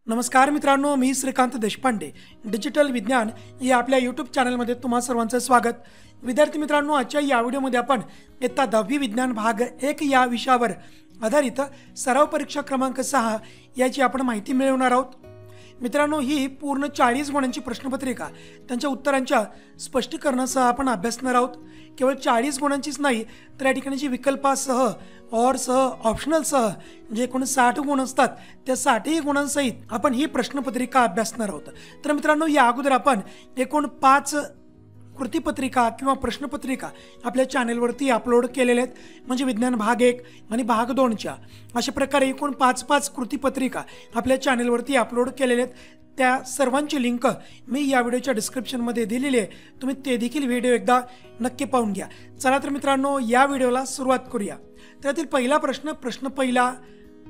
नमस्कार मित्रांनो, मी श्रीकांत देशपांडे डिजिटल विज्ञान या आपल्या यूट्यूब चॅनलमध्ये तुम्हा सर्वांचं स्वागत। विद्यार्थी मित्रांनो, आजच्या या व्हिडिओमध्ये आपण इयत्ता 10वी विज्ञान भाग 1 या विषयावर आधारित सराव परीक्षा क्रमांक 6 याची आपण माहिती मिळवणार आहोत। मित्रांनो, ही पूर्ण 40 गुणांची प्रश्नपत्रिका त्यांच्या उत्तरांच्या स्पष्टीकरणासह आपण अभ्यासणार आहोत। केवळ 40 गुणांचीच नाही तर या ठिकाणी जी विकल्पासह और सह ऑप्शनल सह जे एकूण 60 गुण असतात त्या 60 गुणांसहित आपण ही प्रश्नपत्रिका अभ्यासणार आहोत। तर मित्रांनो, या अगोदर आपण एकूण 5 कृतीपत्रिका किंवा प्रश्नपत्रिका आपल्या चॅनलवरती अपलोड केलेल्या आहेत, म्हणजे विज्ञान भाग 1 आणि भाग 2च्या अशा प्रकारे एकूण 5 कृतीपत्रिका आपल्या चॅनलवरती अपलोड केलेल्या आहेत। त्या सर्वांची लिंक मी या व्हिडिओच्या डिस्क्रिप्शनमध्ये दिलेली आहे, तुम्ही ते देखील व्हिडिओ एकदा नक्की पाहून घ्या। चला तर मित्रांनो, या व्हिडिओला सुरुवात करूया। त्यातील पहिला प्रश्न पहिला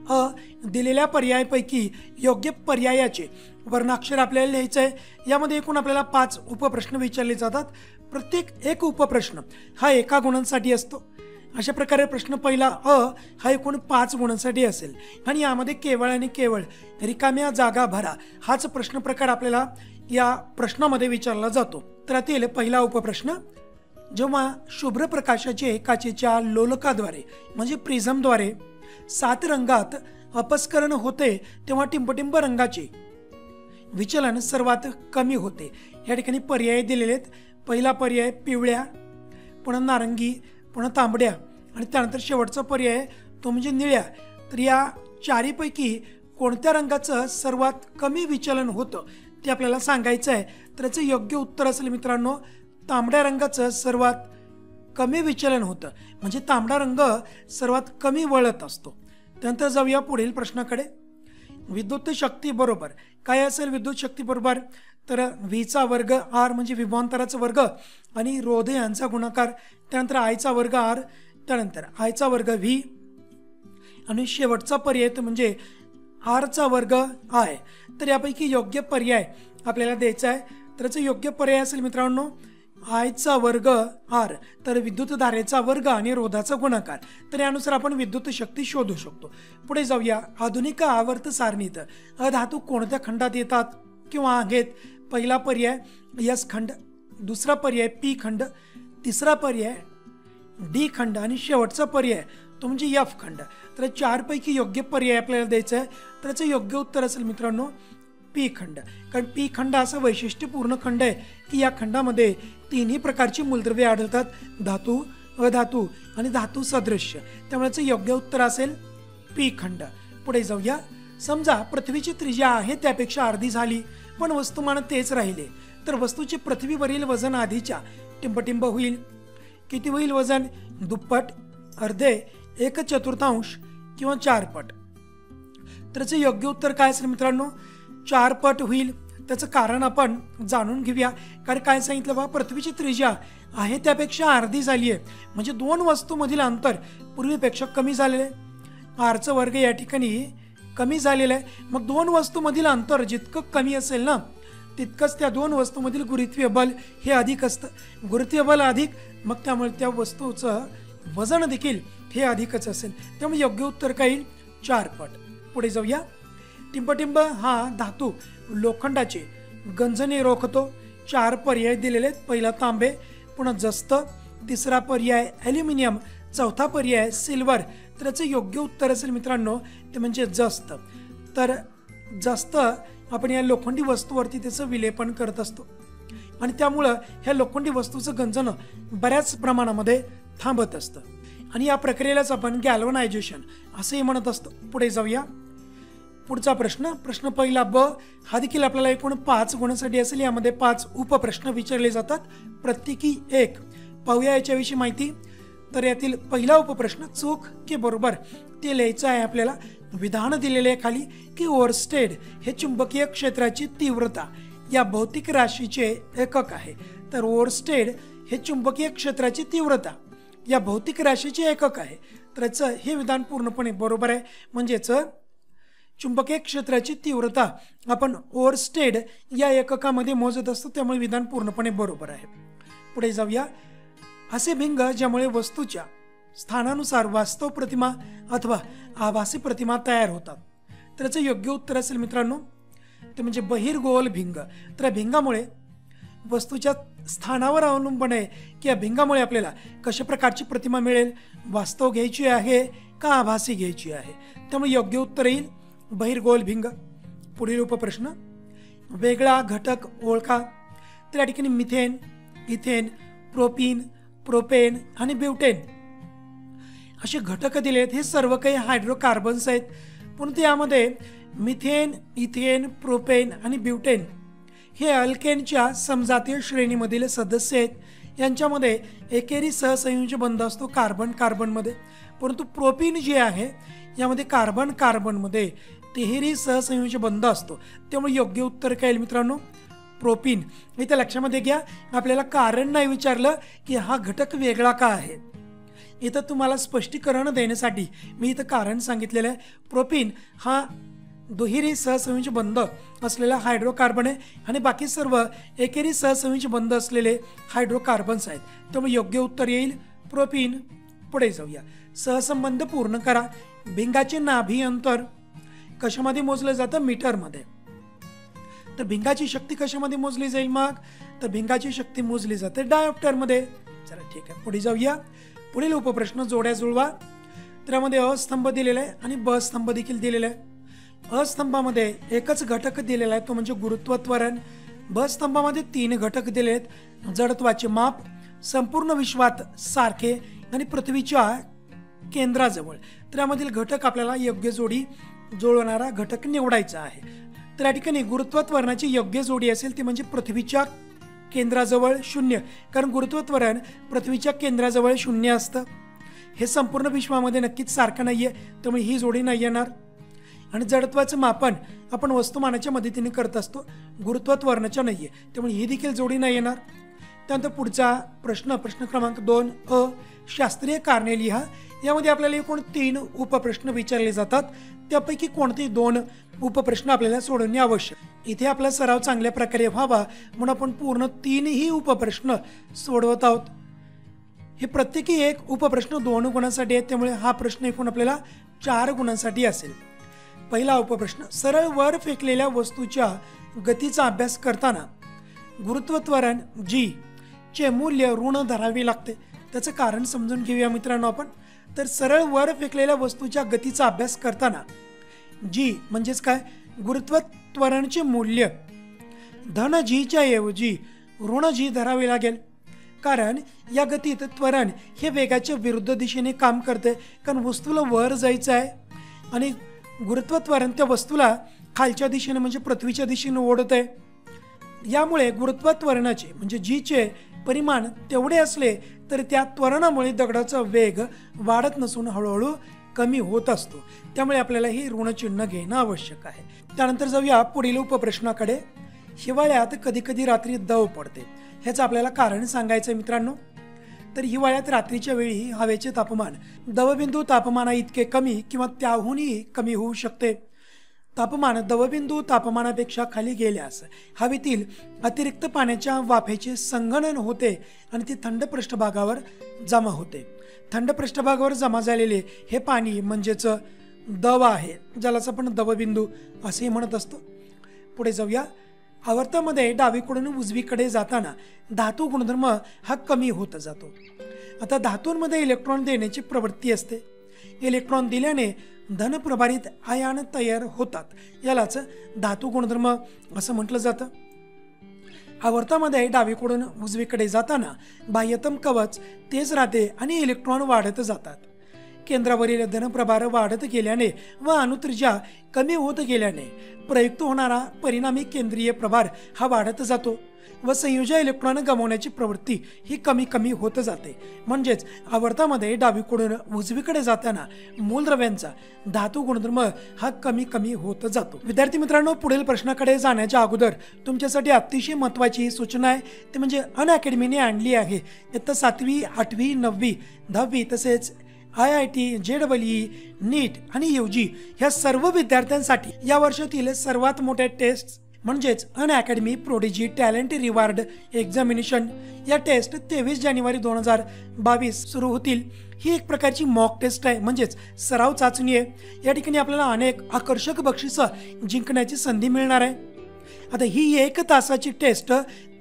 अ दिलेल्या पर्यायापैकी योग्य पर्यायाचे वर्णाक्षर आपल्याला लिहायचे आहे। यामध्ये एकूण आपल्याला 5 उपप्रश्न विचारले जातात। प्रत्येक एक उपप्रश्न हा 1 गुणांसाठी असतो। अशा प्रकारे प्रश्न पहिला अ हा एकूण 5 गुणांसाठी असेल आणि यामध्ये केवळ आणि केवळ रिकाम्या जागा भरा हाच प्रश्न प्रकार आपल्याला या प्रश्नामध्ये विचारला जातो। तर यातील पहिला उपप्रश्न, जेव्हा शुभ्र प्रकाशाचे काचेच्या लोलकाद्वारे म्हणजे प्रिझमद्वारे 7 रंगात अपस्करण होते तेव्हा टिंबटिंब रंगाचे विचलन सर्वात कमी होते। या ठिकाणी पर्याय दिलेले आहेत। पहिला पर्याय पिवळ्या, पुन्हा नारंगी, पुन्हा तांबड्या आणि त्यानंतर शेवटचा पर्याय तो म्हणजे निळ्या। तर या चारीपैकी कोणत्या रंगाचं सर्वात कमी विचलन होतं ते आपल्याला सांगायचं आहे। तर याचं योग्य उत्तर असेल मित्रांनो, तांबड्या रंगाचं सर्वात कमी विचलन होतं, म्हणजे तांबडा रंग सर्वात कमी वळत असतो। त्यानंतर जाऊया पुढील प्रश्नाकडे। विद्युत शक्ती बरोबर काय असेल? विद्युत शक्ती बरोबर तर व्हीचा वर्ग आर म्हणजे विभवांतराचा वर्ग आणि रोध यांचा गुणाकार, त्यानंतर आयचा वर्ग आर, त्यानंतर आयचा वर्ग व्ही आणि शेवटचा पर्याय म्हणजे आरचा वर्ग आय। तर यापैकी योग्य पर्याय आपल्याला द्यायचा आहे। तर याचा योग्य पर्याय असेल मित्रांनो आयचा वर्ग आर, तर विद्युत धारेचा वर्ग आणि रोधाचा गुणाकार। तर यानुसार आपण विद्युत शक्ती शोधू शकतो। पुढे जाऊया। आधुनिक आवर्त सारणीत अधातू कोणत्या खंडात येतात किंवा आहेत? पहिला पर्याय एस खंड, दुसरा पर्याय पी खंड, तिसरा पर्याय डी खंड आणि शेवटचा पर्याय तो म्हणजे एफ खंड। तर 4 पैकी योग्य पर्याय आपल्याला द्यायचा आहे। तर याचं योग्य उत्तर असेल मित्रांनो पी खंड, कारण पी खंड असा वैशिष्ट्यपूर्ण खंड आहे की या खंडामध्ये 3ही प्रकारची मूलद्रव्ये आढळतात, धातू, अधातू आणि धातू सदृश्य। त्यामुळे याचं योग्य उत्तर असेल पी खंड। पुढे जाऊया। समजा पृथ्वीची त्रिज्या आहे त्यापेक्षा अर्धी झाली पण वस्तुमान तेच राहिले, तर वस्तूचे पृथ्वीवरील वजन आधीच्या टिंबटिंब होईल। किती होईल वजन? दुप्पट, अर्धे, 1/4 किंवा 4 पट। तर याचं योग्य उत्तर काय असेल मित्रांनो? 4 पट होईल। त्याचं कारण आपण जाणून घेऊया। कारण काय सांगितलं बघा, पृथ्वीची त्रिज्या आहे त्यापेक्षा अर्धी झाली आहे, म्हणजे 2 वस्तूमधील अंतर पूर्वीपेक्षा कमी झालेलं आहे। आरचं वर्ग या ठिकाणी कमी झालेलं आहे। मग 2 वस्तूमधील अंतर जितकं कमी असेल ना तितकंच त्या 2 वस्तूमधील गुरुत्वीय बल हे अधिक असतं। गुरुत्वीय बल अधिक, मग त्यामुळे त्या वस्तूचं वजन देखील हे अधिकच असेल। त्यामुळे योग्य उत्तर काय येईल? 4 पट। पुढे जाऊया। टिंबटिंब हा धातू लोखंडाचे गंजणे रोखतो। 4 पर्याय दिलेले आहेत। पहिला तांबे, पुन्हा जस्त, तिसरा पर्याय ॲल्युमिनियम, चौथा पर्याय सिल्वर। तर याचं योग्य उत्तर असेल मित्रांनो ते म्हणजे जस्त। तर जस्त आपण या लोखंडी वस्तूवरती त्याचं विलेपन करत असतो आणि त्यामुळं ह्या लोखंडी वस्तूचं गंजणं बऱ्याच प्रमाणामध्ये थांबत असतं आणि या प्रक्रियेलाच आपण गॅल्वनायझेशन असंही म्हणत असतो। पुढे जाऊया। पुढचा प्रश्न पहिला ब हा देखील आपल्याला एकूण 5 गुणांसाठी असेल। यामध्ये 5 उपप्रश्न विचारले जातात, प्रत्येकी 1। पाहूया याच्याविषयी माहिती। तर यातील पहिला उपप्रश्न चूक की बरोबर ते लिहायचं आहे आपल्याला। विधान दिलेले आहे खाली की ओरस्टेड हे चुंबकीय क्षेत्राची तीव्रता या भौतिक राशीचे एकक आहे। तर ओरस्टेड हे चुंबकीय क्षेत्राची तीव्रता या भौतिक राशीचे एकक आहे। तर याचं हे विधान पूर्णपणे बरोबर आहे, म्हणजेच चुंबकीय क्षेत्राची तीव्रता आपण ओरस्टेड या एककामध्ये मोजत असतो, त्यामुळे विधान पूर्णपणे बरोबर आहे। पुढे जाऊया। असे भिंग ज्यामुळे वस्तूच्या स्थानानुसार वास्तव प्रतिमा अथवा आभासी प्रतिमा तयार होतात। तर याचं योग्य उत्तर असेल मित्रांनो ते म्हणजे बहिर्गोल भिंग. तर या भिंगामुळे वस्तूच्या स्थानावर अवलंबून आहे की या भिंगामुळे आपल्याला कशा प्रकारची प्रतिमा मिळेल, वास्तव घ्यायची आहे का आभासी घ्यायची आहे. त्यामुळे योग्य उत्तर येईल बहिर्गोल भिंग. पुढील उपप्रश्न, वेगळा घटक ओळखा. तर या ठिकाणी मिथेन, इथेन, प्रोपीन, प्रोपेन आणि ब्युटेन असे घटक दिले आहेत. हे सर्व काही हायड्रोकार्बन्स आहेत, परंतु यामध्ये मिथेन, इथेन, प्रोपेन आणि ब्युटेन हे अल्केनच्या समजातीय श्रेणीमधील सदस्य आहेत. यांच्यामध्ये एकेरी सहसंयोजी बंध असतो कार्बन कार्बनमध्ये, परंतु प्रोपीन जे आहे यामध्ये कार्बन कार्बनमध्ये तिहेरी सहसंयोजी बंध असतो. त्यामुळे योग्य उत्तर काय येईल मित्रांनो, प्रोपीन. इथे लक्षामध्ये घ्या, आपल्याला कारण नाही विचारलं की हा घटक वेगळा का आहे. इथं तुम्हाला स्पष्टीकरण देण्यासाठी मी इथं कारण सांगितलेलं आहे. प्रोपीन हा दुहेरी सहसंयोजी बंध असलेला हायड्रोकार्बन आहे आणि बाकी सर्व एकेरी सहसंयोजी बंध असलेले हायड्रोकार्बन्स आहेत. त्यामुळे योग्य उत्तर येईल प्रोपीन. पुढे जाऊया. सहसंबंध पूर्ण करा. भिंगाचे नाभी अंतर कशामध्ये मोजलं जातं, मीटरमध्ये. तर भिंगाची शक्ती कशामध्ये मोजली जाईल मग, तर भिंगाची शक्ती मोजली जाते डायोप्टरमध्ये. चला ठीक आहे, पुढे जाऊया. पुढील उपप्रश्न, जोड्या जुळवा. त्यामध्ये अ स्तंभ दिलेला आहे आणि ब स्तंभ देखील दिलेला आहे. अ स्तंभामध्ये एकच घटक दिलेला आहे, तो म्हणजे गुरुत्व त्वरण. ब स्तंभामध्ये 3 घटक दिले आहेत, जडत्वाचे माप, संपूर्ण विश्वात सारखे आणि पृथ्वीच्या केंद्राजवळ. तर यामधील घटक आपल्याला योग्य जोडी जुळवणारा घटक निवडायचा आहे. तर या ठिकाणी गुरुत्व त्वरणाची योग्य जोडी असेल ती म्हणजे पृथ्वीच्या केंद्राजवळ 0, कारण गुरुत्व त्वरण पृथ्वीच्या केंद्राजवळ 0 असतं. हे संपूर्ण विश्वामध्ये नक्कीच सारखं नाहीये, त्यामुळे ही जोडी नाही येणार. आणि जडत्वाचं मापन आपण वस्तुमानाच्या मदतीने करत असतो, गुरुत्व त्वरणाच्या नाहीये, त्यामुळे ही देखील जोडी नाही येणार. त्यानंतर पुढचा प्रश्न, प्रश्न क्रमांक 2 अ, शास्त्रीय कारणे लिहा. यामध्ये आपल्याला एकूण 3 उपप्रश्न विचारले जातात, त्यापैकी कोणते 2 उपप्रश्न आपल्याला सोडवणे आवश्यक. इथे आपला सराव चांगल्या प्रकारे व्हावा म्हणून आपण पूर्ण 3ही उपप्रश्न सोडवत आहोत. हे प्रत्येकी एक उपप्रश्न 2 गुणांसाठी आहेत, त्यामुळे हा प्रश्न एकूण आपल्याला 4 गुणांसाठी असेल. पहिला उपप्रश्न, सरळ वर फेकलेल्या वस्तूच्या गतीचा अभ्यास करताना गुरुत्व त्वरण जी चे मूल्य ऋण धरावे लागते. त्याचं कारण समजून घेऊया मित्रांनो आपण. तर सरळ वर फेकलेल्या वस्तूच्या गतीचा अभ्यास करताना जी म्हणजेच काय, गुरुत्व त्वरणचे मूल्य धन जीच्या ऐवजी ऋण जी धरावे लागेल, कारण या गतीत त्वरण हे वेगाच्या विरुद्ध दिशेने काम करते, कारण वस्तूला वर जायचं आहे आणि गुरुत्व त्वरण त्या वस्तूला खालच्या दिशेने म्हणजे पृथ्वीच्या दिशेने ओढत आहे. यामुळे गुरुत्व त्वरणाचे म्हणजे जीचे परिमाण तेवढे असले तर त्या त्वरणामुळे दगडाचा वेग वाढत नसून हळूहळू कमी होत असतो. त्यामुळे आपल्याला हे ऋणचिन्ह घेणं आवश्यक आहे. त्यानंतर जाऊया पुढील उपप्रश्नाकडे. हिवाळ्यात कधी कधी रात्री दव पडते, ह्याचं आपल्याला कारण सांगायचं आहे मित्रांनो. तर हिवाळ्यात रात्रीच्या वेळी हवेचे तापमान दवबिंदू तापमाना इतके कमी किंवा त्याहूनही कमी होऊ शकते. तापमान दवबिंदू तापमानापेक्षा खाली गेल्यास हवेतील अतिरिक्त पाण्याच्या वाफेचे संघनन होते आणि ती थंड पृष्ठभागावर जमा होते. थंड पृष्ठभागावर जमा झालेले हे पाणी म्हणजेच दव आहे, ज्यालाच आपण दवबिंदू असेही म्हणत असतो. पुढे जाऊया. आवर्तामध्ये डावीकडून उजवीकडे जाताना धातू गुणधर्म हा कमी होत जातो. आता धातूंमध्ये इलेक्ट्रॉन देण्याची प्रवृत्ती असते. इलेक्ट्रॉन दिल्याने धनप्रभारित आयन तयार होतात, यालाच धातू गुणधर्म असं म्हटलं जातं. आवर्तामध्ये डावीकडून उजवीकडे जाताना बाह्यतम कवच तेज राहते आणि इलेक्ट्रॉन वाढत जातात. केंद्रावरील धनप्रभार वाढत गेल्याने व अणुत्रिज्या कमी होत गेल्याने प्रयुक्त होणारा परिणामी केंद्रीय प्रभार हा वाढत जातो व संयोजी इलेक्ट्रॉन गमावण्याची प्रवृत्ती ही कमी कमी होत जाते. म्हणजेच आवर्तामध्ये डावीकडून उजवीकडे जाताना मूलद्रव्यांचा धातू गुणधर्म हा कमी कमी होत जातो. विद्यार्थी मित्रांनो, पुढील प्रश्नाकडे जाण्याच्या अगोदर तुमच्यासाठी अतिशय महत्त्वाची सूचना आहे, ते म्हणजे अनअकॅडमीने आणली आहे. इयत्ता 7वी, 8वी, 9वी, 10वी तसेच IIT, JEE, नीट आणि UG ह्या सर्व विद्यार्थ्यांसाठी या वर्षातील सर्वात मोठ्या टेस्ट म्हणजेच Unacademy prodigy talent reward examination या टेस्ट 23 जानेवारी 2022 सुरू होतील. ही एक प्रकारची मॉक टेस्ट आहे, म्हणजेच सराव चाचणी आहे. या ठिकाणी आपल्याला अनेक आकर्षक बक्षिसं जिंकण्याची संधी मिळणार आहे. आता ही 1 तासाची टेस्ट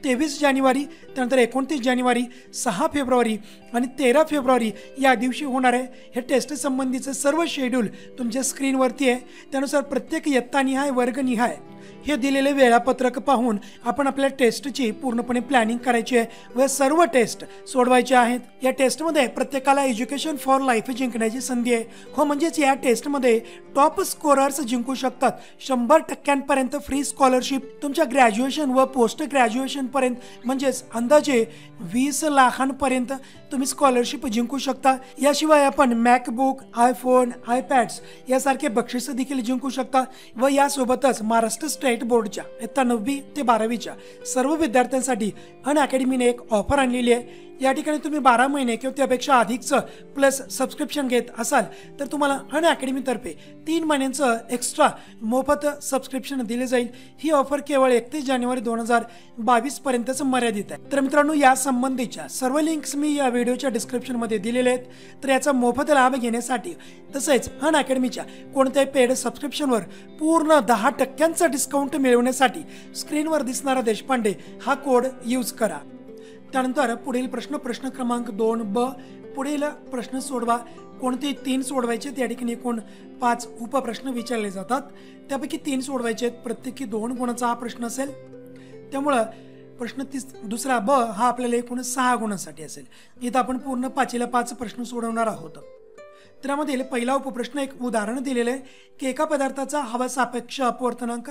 23 जानेवारी, त्यानंतर 29 जानेवारी, 6 फेब्रुवारी आणि 13 फेब्रुवारी या दिवशी होणार आहे. हे टेस्ट संबंधीचं सर्व शेड्यूल तुमच्या स्क्रीनवरती आहे. त्यानुसार प्रत्येक इयत्तानिहाय वर्गनिहाय हे दिलेले वेळापत्रक पाहून आपण आपल्या टेस्टची पूर्णपणे प्लॅनिंग करायची आहे व सर्व टेस्ट सोडवायचे आहेत. या टेस्टमध्ये प्रत्येकाला एज्युकेशन फॉर लाईफ जिंकण्याची संधी आहे. हो, म्हणजेच या टेस्टमध्ये टॉप स्कोरर्स जिंकू शकतात. 100% फ्री स्कॉलरशिप तुमच्या ग्रॅज्युएशन व पोस्ट ग्रॅज्युएशन पर्यंत, म्हणजेच अंदाजे 20 लाखांपर्यंत तुम्ही स्कॉलरशिप जिंकू शकता. याशिवाय आपण मॅकबुक, आयफोन, आयपॅड्स यासारखे बक्षिसं देखील जिंकू शकता व यासोबतच महाराष्ट्र स्टेट बोर्डच्या इयत्ता 9वी ते 12वीच्या सर्व विद्यार्थ्यांसाठी अनअकॅडमीने एक ऑफर आणलेली आहे. या ठिकाणी तुम्ही 12 महिने किंवा त्यापेक्षा अधिकचं प्लस सबस्क्रिप्शन घेत असाल तर तुम्हाला अनअकॅडमीतर्फे 3 महिन्यांचं एक्स्ट्रा मोफत सबस्क्रिप्शन दिले जाईल. ही ऑफर केवळ 31 जानेवारी 2022 पर्यंतच मर्यादित आहे. तर मित्रांनो, या संबंधीच्या सर्व लिंक्स मी या व्हिडिओच्या डिस्क्रिप्शनमध्ये दिलेले आहेत. तर याचा मोफत लाभ घेण्यासाठी तसेच अनअकॅडमीच्या कोणत्याही पेड सबस्क्रिप्शनवर पूर्ण 10% डिस्काउंट मिळवण्यासाठी स्क्रीनवर दिसणारा देशपांडे हा कोड यूज करा. त्यानंतर पुढील प्रश्न क्रमांक 2ब. पुढील प्रश्न सोडवा. कोणते 3 सोडवायचे, त्या ठिकाणी एकूण 5 उपप्रश्न विचारले जातात. त्यापैकी 3 सोडवायचे आहेत. प्रत्येकी 2 गुणाचा हा प्रश्न असेल. त्यामुळं प्रश्न दुसरा ब हा आपल्याला एकूण 6 गुणांसाठी असेल. इथं आपण पूर्ण 5ला 5 प्रश्न सोडवणार आहोत. त्यामध्ये पहिला उपप्रश्न एक उदाहरण दिलेलं आहे की एका पदार्थाचा हवा सापेक्ष अपवर्तनांक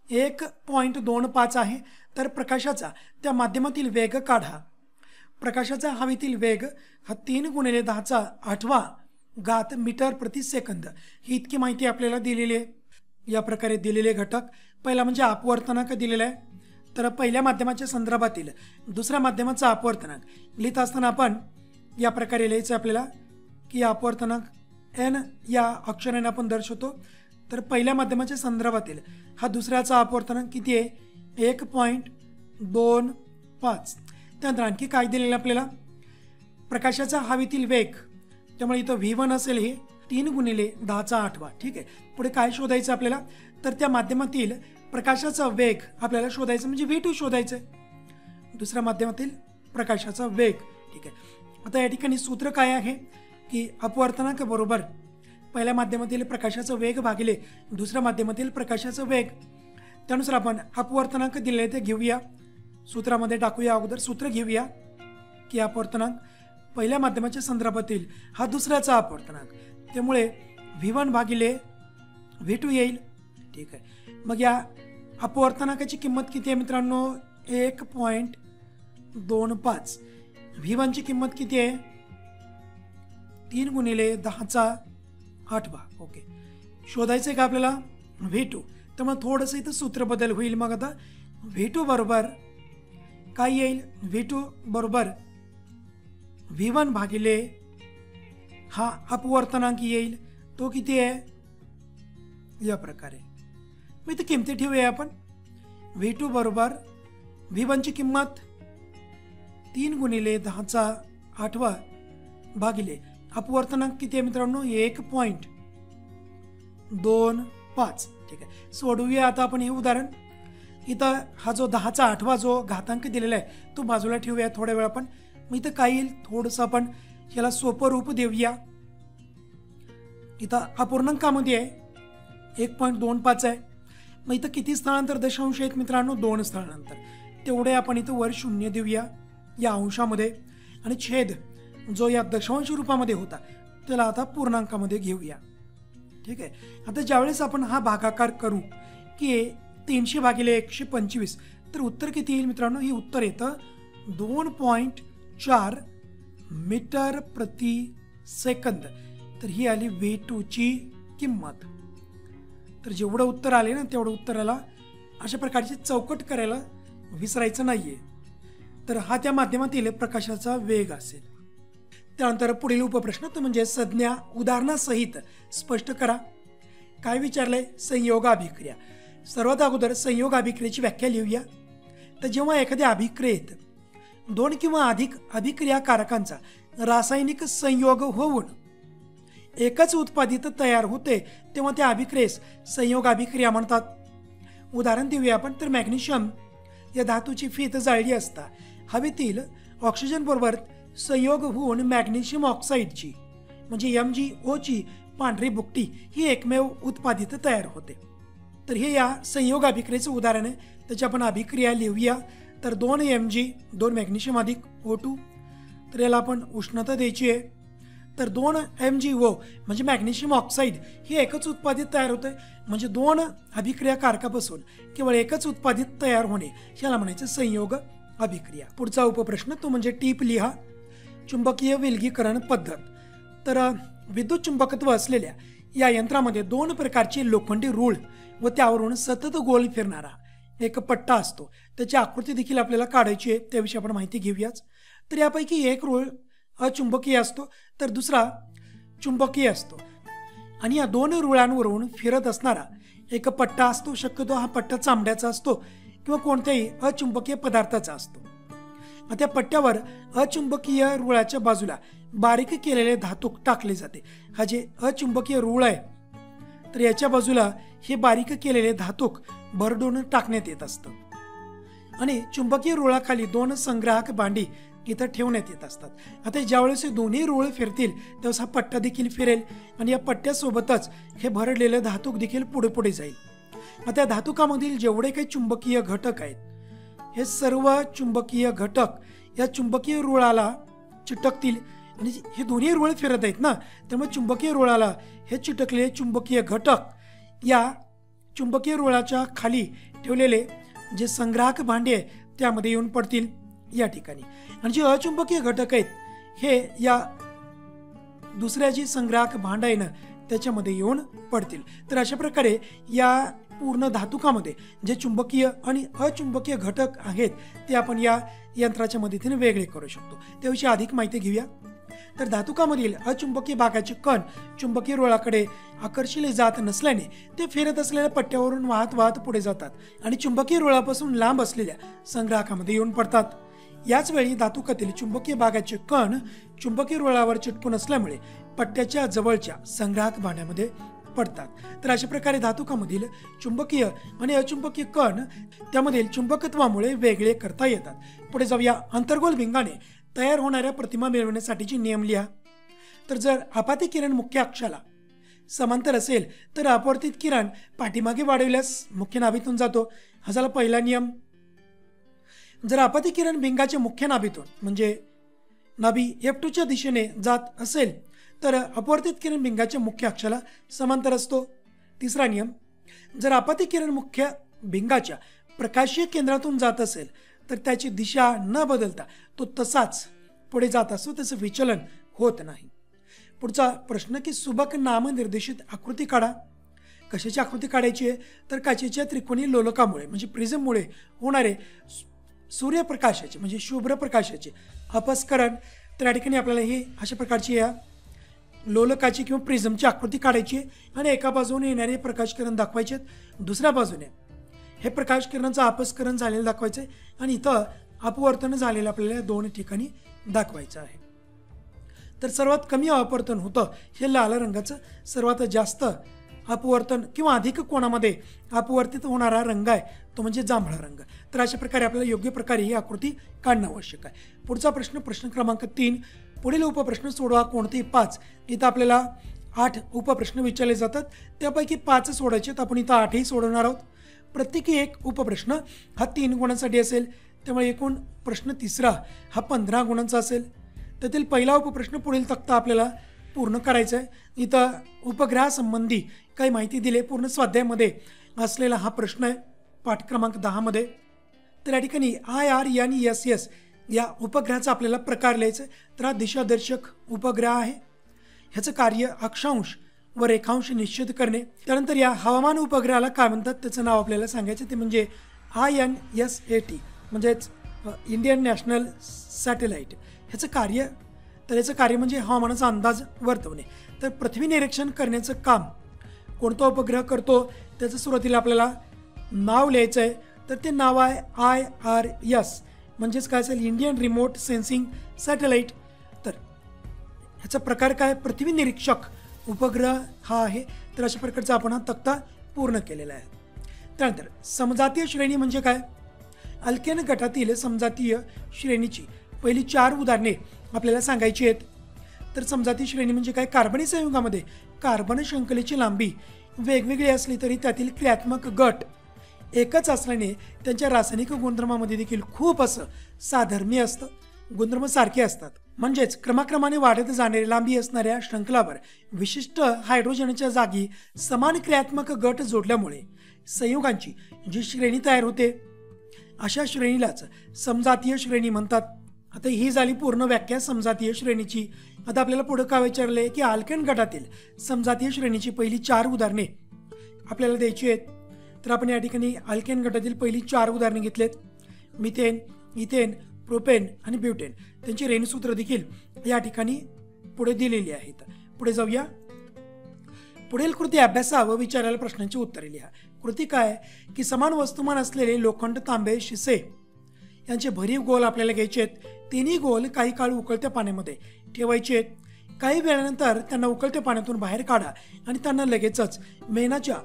1.25 आहे, तर प्रकाशाचा त्या माध्यमातील वेग काढा. प्रकाशाचा हवेतील वेग हा 3 × 10⁸ मीटर प्रति सेकंद ही इतकी माहिती आपल्याला दिलेली आहे. या प्रकारे दिलेले घटक, पहिला म्हणजे अपवर्तनांक दिलेला आहे. तर पहिल्या माध्यमाच्या संदर्भातील दुसऱ्या माध्यमाचा अपवर्तनांक लिहित असताना आपण या प्रकारे लिहायचं आपल्याला की अपवर्तनांक n या अक्षराने आपण दर्शवतो. तर पहिल्या माध्यमाच्या संदर्भातील हा दुसऱ्याचा अपवर्तनांक किती आहे? 1.25. त्यानंतर आणखी काय दिलेलं आपल्याला? प्रकाशाचा हवेतील वेग, त्यामुळे इथं v1 असेल हे 3 × 10⁸. ठीक आहे. पुढे काय शोधायचं आपल्याला? तर त्या माध्यमातील प्रकाशाचा वेग आपल्याला शोधायचं, म्हणजे v2 शोधायचं आहे. दुसऱ्या माध्यमातील प्रकाशाचा वेग. ठीक आहे. आता या ठिकाणी सूत्र काय आहे की अपवर्तनांक बरोबर पहिल्या माध्यमातील प्रकाशाचा वेग भागिले दुसऱ्या माध्यमातील प्रकाशाचा वेग. त्यानुसार आपण अपवर्तनांक दिलेले ते घेऊया, सूत्रामध्ये टाकूया. अगोदर सूत्र घेऊया की अपवर्तनांक पहिल्या माध्यमाच्या संदर्भातील हा दुसऱ्याचा अपवर्तनांक, त्यामुळे v1 भागिले v2 येईल. ठीक आहे. मग या अपवर्तनांकाची किंमत किती आहे मित्रांनो? 1.25. v1 ची किंमत किती आहे? 3 × 10⁸. ओके. शोधायचं आहे का आपल्याला v2? त्यामुळे थोडंसं इथं सूत्र बदल होईल. मग आता v2 बरोबर काय येईल? v2 बरोबर v1 भागिले हा अपवर्तनांक येईल, तो किती आहे? या प्रकारे मी इथं किमती ठेवूया आपण. v2 बरोबर v1 ची किंमत 3 × 10⁸ भागिले अपवर्तनांक किती आहे मित्रांनो? 1.25. ठीक आहे. सोडवूया आता आपण हे उदाहरण. इथं हा जो 10⁸ जो घातांक दिलेला आहे तो बाजूला ठेवूया थोड्या वेळ आपण. मग इथं काय येईल? थोडंसं आपण याला सोपं रूप देऊया. इथं अपूर्णांकामध्ये आहे 1.25 आहे. मग इथं किती स्थळांतर दशांश आहेत मित्रांनो? 2 स्थळांतर. तेवढे आपण इथं वर 0 देऊया या अंशामध्ये, आणि छेद जो या दशांश रूपामध्ये होता त्याला आता पूर्णांकामध्ये घेऊया. ठीक आहे. आता ज्यावेळेस आपण हा भागाकार करू की 300 भागिले 125, तर उत्तर किती येईल मित्रांनो? हे उत्तर येतं 2.4 मीटर प्रति सेकंद. तर ही आली v2 ची किंमत. तर जेवढं उत्तर आले ना तेवढं उत्तराला अशा प्रकारची चौकट करायला विसरायचं नाहीये. तर हा त्या माध्यमातील प्रकाशाचा वेग असेल. त्यानंतर पुढील उपप्रश्न तो म्हणजे संज्ञा उदाहरणासहित स्पष्ट करा. काय विचारलंय? संयोगाभिक्रिया. सर्वात अगोदर संयोगाभिक्रियेची व्याख्या लिहूया. तर जेव्हा एखाद्या अभिक्रियेत 2 किंवा अधिक अभिक्रियाकारकांचा रासायनिक संयोग होऊन एकच उत्पादित तयार होते तेव्हा त्या अभिक्रियेस संयोगाभिक्रिया म्हणतात. उदाहरण देऊया आपण, तर मॅग्नेशियम या धातूची फीत जाळली असता हवेतील ऑक्सिजन बरोबर संयोग होऊन मॅग्नेशियम ऑक्साईडची म्हणजे MgO ची पांढरी बुकटी ही एकमेव उत्पादित तयार होते. तर हे या संयोग अभिक्रियेचं उदाहरण आहे. त्याची आपण अभिक्रिया लिहूया. तर 2 Mg 2 मॅग्नेशियम अधिक O2, तर याला आपण उष्णता द्यायची आहे. तर 2 MgO म्हणजे मॅग्नेशियम ऑक्साईड हे एकच उत्पादित तयार होते, म्हणजे 2 अभिक्रियाकारकापासून केवळ एकच उत्पादित तयार होणे याला म्हणायचं संयोग अभिक्रिया. पुढचा उपप्रश्न तो म्हणजे टीप लिहा. चुंबकीय विलगीकरण पद्धत. तर विद्युत चुंबकत्व असलेल्या या यंत्रामध्ये 2 प्रकारची लोखंडी रूळ व त्यावरून सतत गोल फिरणारा एक पट्टा असतो. त्याची आकृती देखील आपल्याला काढायची आहे, त्याविषयी आपण माहिती घेऊयाच. तर यापैकी एक रूळ अचुंबकीय असतो तर दुसरा चुंबकीय असतो आणि या 2 रुळांवरून फिरत असणारा एक पट्टा असतो. शक्यतो हा पट्टा चामड्याचा असतो किंवा कोणत्याही अचुंबकीय पदार्थाचा असतो. त्या पट्ट्यावर अचुंबकीय रुळाच्या बाजूला बारीक केलेले धातूक टाकले जाते. हा जे अचुंबकीय रूळ आहे तर याच्या बाजूला हे बारीक केलेले धातूक भरडून टाकण्यात येत असतं आणि चुंबकीय रुळाखाली 2 संग्राहक भांडी इथं ठेवण्यात येत असतात. आता ज्यावेळेस हे दोन्ही रूळ फिरतील त्यावेळेस हा पट्टा देखील फिरेल आणि या पट्ट्यासोबतच हे भरडलेलं धातूक देखील पुढे पुढे जाईल. आता या धातुकामधील जेवढे काही चुंबकीय घटक आहेत हे सर्व चुंबकीय घटक या चुंबकीय रुळाला चिटकतील आणि हे दोन्ही रुळ फिरत आहेत ना, त्यामुळे चुंबकीय रुळाला हे चिटकलेले चुंबकीय घटक या चुंबकीय रुळाच्या खाली ठेवलेले जे संग्राहक भांडे आहे त्यामध्ये येऊन पडतील या ठिकाणी. आणि जे अचुंबकीय घटक आहेत हे या दुसऱ्या जी संग्राहक भांड आहे ना त्याच्यामध्ये येऊन पडतील. तर अशा प्रकारे या पूर्ण धातुकामध्ये जे चुंबकीय आणि अचुंबकीय घटक आहेत ते आपण या यंत्राच्या मदतीने वेगळे करू शकतो. त्याविषयी अधिक माहिती घेऊया. तर धातुकामधील अचुंबकीय भागाचे कण चुंबकीय रुळाकडे आकर्षिले जात नसल्याने ते फिरत असलेल्या पट्ट्यावरून वाहत वाहत पुढे जातात आणि चुंबकीय रुळापासून लांब असलेल्या संग्राहकामध्ये येऊन पडतात. याच वेळी धातुकातील चुंबकीय भागाचे कण चुंबकीय रुळावर चिटकून असल्यामुळे पट्ट्याच्या जवळच्या संग्राहक भांड्यामध्ये पडतात. तर अशा प्रकारे धातुकामधील चुंबकीय आणि अचुंबकीय कण त्यामधील चुंबकत्वामुळे वेगळे करता येतात. पुढे जाऊया. अंतर्गोल भिंगाने तयार होणाऱ्या प्रतिमा मिळवण्यासाठीचे नियम लिहा. तर जर आपाती किरण मुख्य अक्षाला समांतर असेल तर अपवर्तित किरण पाठीमागे वाढवल्यास मुख्य नाभीतून जातो. हा झाला पहिला नियम. जर आपाती किरण भिंगाच्या मुख्य नाभीतून म्हणजे नाभी F2 च्या दिशेने जात असेल तर अपवर्तित किरण भिंगाच्या मुख्य अक्षाला समांतर असतो. तिसरा नियम. जर आपाती किरण मुख्य भिंगाच्या प्रकाशीय केंद्रातून जात असेल तर त्याची दिशा न बदलता तो तसाच पुढे जात असतो, त्याचं विचलन होत नाही. पुढचा प्रश्न की सुबक नामनिर्देशित आकृती काढा. कशाची आकृती काढायची आहे तर काचेच्या त्रिकोणी लोलकामुळे म्हणजे प्रिझममुळे होणारे सूर्यप्रकाशाचे म्हणजे शुभ्र प्रकाशाचे अपस्करण. तर या ठिकाणी आपल्याला ही अशा प्रकारची या लोलकाची किंवा प्रिझमची आकृती काढायची आहे आणि एका बाजूने येणारे प्रकाशकिरण दाखवायचे आहेत, दुसऱ्या बाजूने हे प्रकाशकिरणाचं अपस्करण झालेलं दाखवायचं आहे आणि इथं अपवर्तन झालेलं आपल्याला 2 ठिकाणी दाखवायचं आहे. तर सर्वात कमी अपवर्तन होतं हे लाल रंगाचं, सर्वात जास्त अपवर्तन किंवा अधिक कोणामध्ये अपवर्तित होणारा रंग आहे तो म्हणजे जांभळा रंग. तर अशा प्रकारे आपल्याला योग्य प्रकारे ही आकृती काढणं आवश्यक आहे. पुढचा प्रश्न प्रश्न क्रमांक 3. पुढील उपप्रश्न सोडवा. कोणतेही 5. इथं आपल्याला 8 उपप्रश्न विचारले जातात, त्यापैकी 5 सोडायचे आहेत. आपण इथं 8ही सोडवणार आहोत. प्रत्येकी एक उपप्रश्न हा 3 गुणांसाठी असेल, त्यामुळे एकूण प्रश्न तिसरा हा 15 गुणांचा असेल. त्यातील पहिला उपप्रश्न पुढील तक्ता आपल्याला पूर्ण करायचा आहे. इथं उपग्रहासंबंधी काही माहिती दिली पूर्ण स्वाध्यायामध्ये असलेला हा प्रश्न आहे पाठ क्रमांक 10 मध्ये. तर या ठिकाणी IRNSS या उपग्रहाचा आपल्याला प्रकार लिहायचा आहे. तर हा दिशादर्शक उपग्रह आहे. ह्याचं कार्य अक्षांश व रेखांश निश्चित करणे. त्यानंतर या हवामान उपग्रहाला काय म्हणतात त्याचं नाव आपल्याला सांगायचं, ते म्हणजे INSAT म्हणजेच इंडियन नॅशनल सॅटेलाइट. ह्याचं कार्य म्हणजे हवामानाचा अंदाज वर्तवणे. तर पृथ्वी निरीक्षण करण्याचं काम कोणता उपग्रह करतो त्याचं सुरुवातीला आपल्याला नाव लिहायचं आहे. तर ते नाव आहे IRS म्हणजेच काय असेल, इंडियन रिमोट सेन्सिंग सॅटेलाइट. तर ह्याचा प्रकार काय, पृथ्वी निरीक्षक उपग्रह हा आहे. तर अशा प्रकारचा आपण हा तक्ता पूर्ण केलेला आहे. त्यानंतर समजातीय श्रेणी म्हणजे काय? अल्केन गटातील समजातीय श्रेणीची पहिली 4 उदाहरणे आपल्याला सांगायची आहेत. तर समजातीय श्रेणी म्हणजे काय? कार्बनी संयुगामध्ये कार्बन शृंखलेची लांबी वेगवेगळी असली तरी त्यातील क्रियात्मक गट एकच असल्याने त्यांच्या रासायनिक गुणधर्मामध्ये देखील खूप असं साधर्म्य असतं, गुणधर्म सारखे असतात. म्हणजेच क्रमाक्रमाने वाढत जाणारी लांबी असणाऱ्या शृंखलावर विशिष्ट हायड्रोजनच्या जागी समान क्रियात्मक गट जोडल्यामुळे संयुगांची जी श्रेणी तयार होते अशा श्रेणीलाच समजातीय श्रेणी म्हणतात. आता ही झाली पूर्ण व्याख्या समजातीय श्रेणीची. आता आपल्याला पुढे काय विचारले की अल्केन गटातील समजातीय श्रेणीची पहिली 4 उदाहरणे आपल्याला द्यायची आहेत. तर आपण या ठिकाणी अल्केन गटातील पहिली 4 उदाहरणे घेतलेत. मिथेन, इथेन, प्रोपेन आणि ब्युटेन. त्यांची रेणूसूत्र देखील या ठिकाणी पुढे दिलेली आहेत. पुढे जाऊया. पुढील कृती अभ्यासा व विचारायला प्रश्नांची उत्तरे लिहा. कृती काय की समान वस्तुमान असलेले लोखंड, तांबे, शिसे यांचे भरीव गोल आपल्याला घ्यायचे आहेत. तिन्ही गोल काही काळ उकळत्या पाण्यामध्ये ठेवायचे आहेत. काही वेळानंतर त्यांना उकळत्या पाण्यातून बाहेर काढा आणि त्यांना लगेचच मेणाच्या